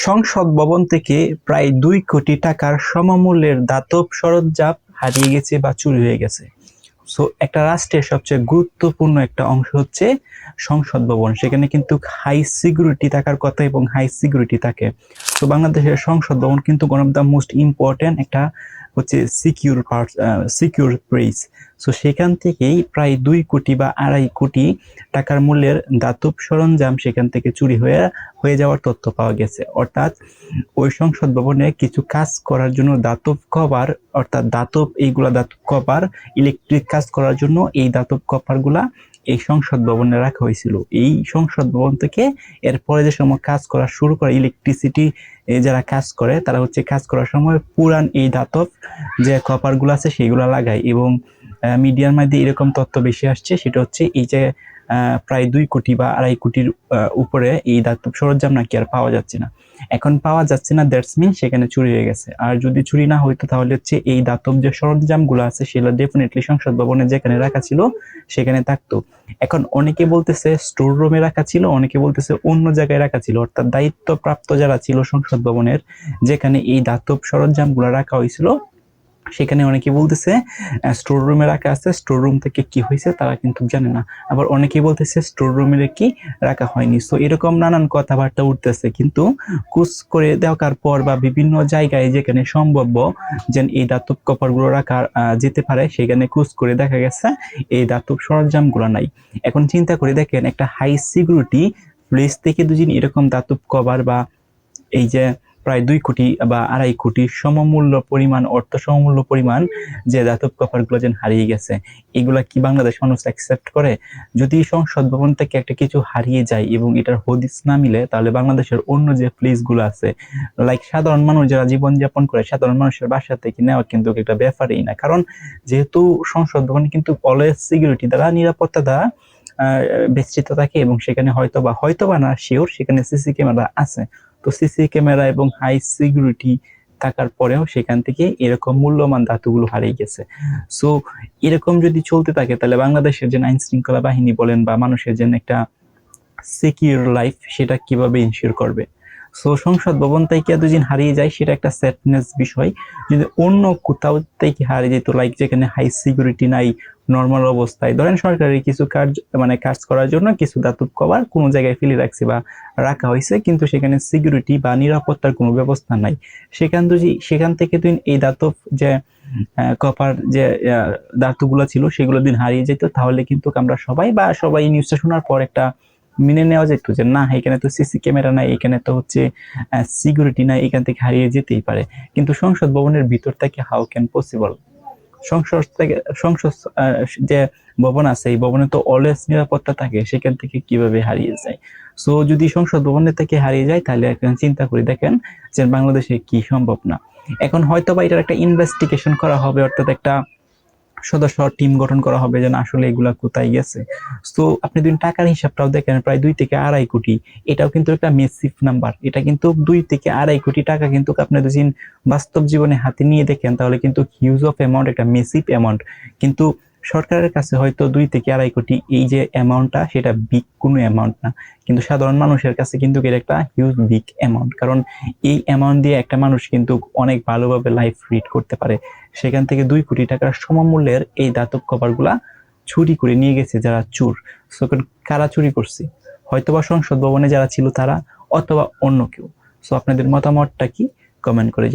সংসদ ভবন থেকে প্রায় 2 কোটি টাকার সমমূল্যের ধাতব সরঞ্জাম হারিয়ে গেছে বা চুরি হয়ে গেছে। সো একটা রাষ্ট্রের সবচেয়ে গুরুত্বপূর্ণ একটা অংশ হচ্ছে সংসদ ভবন। সেখানে কিন্তু হাই সিকিউরিটি থাকার কথা এবং হাই সিকিউরিটি থাকে। তো বাংলাদেশের সংসদ ভবন কিন্তু one of the most important একটা হচ্ছে সিকিউর প্লেস। সো সেখান থেকেই প্রায় 2 কোটি বা 2.5 কোটি টাকার মূল্যের ধাতব সরঞ্জাম সেখান থেকে চুরি হয়ে যাওয়ার তথ্য পাওয়া গেছে। অর্থাৎ ওই সংসদ ভবনে কিছু কাজ করার জন্য ধাতব কভার, অর্থাৎ ধাতব কভার, ইলেকট্রিক কাজ করার জন্য এই ধাতব কভারগুলা এই সংসদ ভবনে রাখা হয়েছিল। এই সংসদ ভবন থেকে এরপরে যে সময় কাজ করা শুরু করে ইলেকট্রিসিটি যারা কাজ করে তারা হচ্ছে কাজ করার সময় পুরান এই ধাতব যে কভারগুলো আছে সেগুলো লাগায়। এবং মিডিয়ার মধ্যে এরকম তথ্য বেশি আসছে, সেটা হচ্ছে এই যে প্রায় 2 কোটি বা 2.5 কোটির উপরে এই ধাতব সরঞ্জাম নাকি আর পাওয়া যাচ্ছে না। এখন পাওয়া যাচ্ছে না, দ্যাটস মিন সেখানে চুরি হয়ে গেছে। আর যদি চুরি না হইতো তাহলে হচ্ছে এই ধাতব যে সরঞ্জামগুলো আছে সেগুলো ডেফিনেটলি সংসদ ভবনে যেখানে রাখা ছিল সেখানে থাকতো। এখন অনেকে বলতেছে স্টোর রুমে রাখা ছিল, অনেকে বলতেছে অন্য জায়গায় রাখা ছিল। অর্থাৎ দায়িত্বপ্রাপ্ত যারা ছিল সংসদ ভবনের, যেখানে এই ধাতব সরঞ্জামগুলো রাখা হয়েছিল, সেখানে অনেকে বলতেছে স্টোর রুমে রাখা আছে, স্টোর রুম থেকে কি হয়েছে তারা কিন্তু জানে না। আবার অনেকেই বলতেছে স্টোর রুমে কি রাখা হয়নি। সো এরকম নানান কথাবার্তা উঠতেছে, কিন্তু কুচ করে দেওয়ার পর বা বিভিন্ন জায়গায় যেখানে সম্ভাব্য যে এই ধাতব কভারগুলো রাখা যেতে পারে সেখানে কুচ করে দেখা গেছে এই ধাতব সরঞ্জামগুলো নাই। এখন চিন্তা করে দেখেন, একটা হাই সিকিউরিটি প্লেস থেকে যদি এরকম ধাতব কভার বা এই যে প্রায় 2 কোটি বা 2.5 কোটি অর্থ সমমূল্য পরিমাণ যে ধাতব কভারগুলো যেন হারিয়ে গেছে, এগুলা কি বাংলাদেশ মানুষ অ্যাকসেপ্ট করে? যদি সংসদ ভবন থেকে একটা কিছু হারিয়ে যায় এবং এটার হদিস না মিলে, তাহলে বাংলাদেশের অন্য যে প্লেসগুলো আছে, লাইক সাধারণ মানুষ যারা জীবনযাপন করে, সাধারণ মানুষের বাসা থেকে নেওয়া কিন্তু একটা ব্যাপারই না। কারণ যেহেতু সংসদ ভবন কিন্তু অলওয়েজ সিকিউরিটি দ্বারা, নিরাপত্তা দ্বারা বেষ্টিত থাকে এবং সেখানে হয়তোবা না শিওর সেখানে সিসি ক্যামেরা আছে। তো সিসি ক্যামেরা এবং হাই সিকিউরিটি থাকার পরেও সেখান থেকে এরকম মূল্যবান ধাতুগুলো হারিয়ে গেছে। সো এরকম যদি চলতে থাকে তাহলে বাংলাদেশের যে আইন শৃঙ্খলা বাহিনী বলেন বা মানুষের জন্য একটা সিকিউর লাইফ, সেটা কিভাবে ইনশিওর করবে? সো সংসদ ভবন থেকে দুদিন হারিয়ে যায় সেটা একটা স্যাডনেস বিষয়। যদি অন্য কোথাও থেকে হারিয়ে যেত, লাইক যেখানে হাই সিকিউরিটি নাই, নর্মাল অবস্থায় ধরেন সরকারি কিছু কাজ করার জন্য কিছু ধাতব কভার কোনো জায়গায় ফেলে রাখছে বা রাখা হয়েছে, কিন্তু সেখানে সিকিউরিটি বা নিরাপত্তার কোনো ব্যবস্থা নাই, সেখান থেকে তুই এই ধাতব যে কপার যে ধাতুগুলো ছিল সেগুলো দিন হারিয়ে যেত, তাহলে কিন্তু আমরা সবাই নিউজটা শোনার পর একটা মেনে নেওয়া যেত যে না, এখানে তো সিসি ক্যামেরা নাই, এখানে তো হচ্ছে সিকিউরিটি নাই, এখান থেকে হারিয়ে যেতেই পারে। কিন্তু সংসদ ভবনের ভিতর থেকে হাউ ক্যান পসিবল? সংসদ যে ভবন আছে এই ভবনে তো অলওয়েজ নিরাপত্তা থাকে, সেখান থেকে কিভাবে হারিয়ে যায়? সো যদি সংসদ ভবনের থেকে হারিয়ে যায় তাহলে এখন চিন্তা করে দেখেন যে বাংলাদেশে কি সম্ভব না। এখন হয়তোবা এটার একটা ইনভেস্টিগেশন করা হবে, অর্থাৎ একটা সদস্য টিম গঠন করা হবে যেন আসলে এগুলা কোথায় গেছে। তো আপনি যদি টাকার হিসাবটাও দেখেন, প্রায় 2 থেকে 2.5 কোটি, এটাও কিন্তু একটা মেসিভ নাম্বার। এটা কিন্তু 2 থেকে 2.5 কোটি টাকা কিন্তু আপনি যদি বাস্তব জীবনে হাতে নিয়ে দেখেন তাহলে কিন্তু হিউজ অফ অ্যামাউন্ট, একটা মেসিভ অ্যামাউন্ট। কিন্তু সরকারের কাছে হয়তো 2 থেকে 2.5 কোটি এই যে অ্যামাউন্টটা সেটা বিগ কোনো অ্যামাউন্ট না, কিন্তু সাধারণ মানুষের কাছে কিন্তু এটা একটা হিউজ বিগ অ্যামাউন্ট। কারণ এই অ্যামাউন্ট দিয়ে একটা মানুষ কিন্তু অনেক ভালোভাবে লাইফ লিড করতে পারে। সেখান থেকে 2 কোটি টাকার সমমূল্যের এই ধাতব কভারগুলা চুরি করে নিয়ে গেছে যারা চোর। সো কারা চুরি করছে? হয়তোবা সংসদ ভবনে যারা ছিল তারা, অথবা অন্য কেউ। সো আপনাদের মতামতটা কি? কমেন্ট করে জানান।